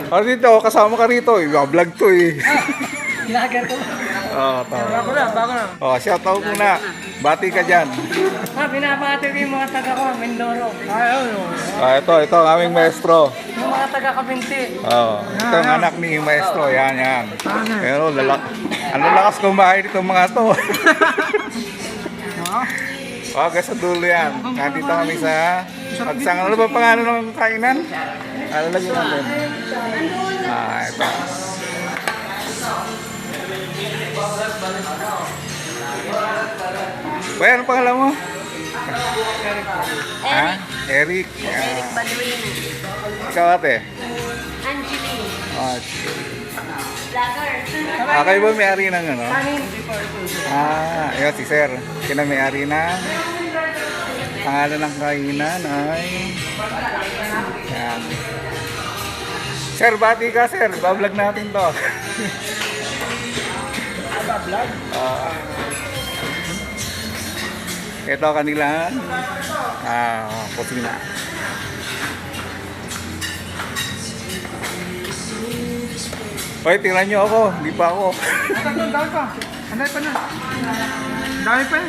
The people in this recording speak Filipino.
Oh, dito, kasama ka rito. Vlog to eh. Vlogger ko. Oh, to. Bago na. Oh, shout out muna. Bati ka dyan. Binabati ko yung mga taga ko, Mindoro. Ito ang aming maestro. Yung mga taga Kabinti. Oh, ito ang anak ni maestro. Yan. Pero ang lalakas kumain dito mga to. Oh, hanggang sa dulo yan. Nandito kami sa Pagsang. Ano ba pangalan ng kainan? Ano lagi natin? Ito. Kuya, ano pangalan mo? Ha? Eric. Eric Badrina. Ikaw ate? Angeline. Vlogger. Kayo ba may-ari ng ano? Kanin. Ayan si Sir. Kina may-ari na. Pangalan ng kainan ay... Yan. Sir, bati ka sir. Bablog natin to. Vlog? Ito kanilang kusina. Hoy, tingnan nyo ako. Hindi pa ako. Dami pa. Dami pa na. Dami pa.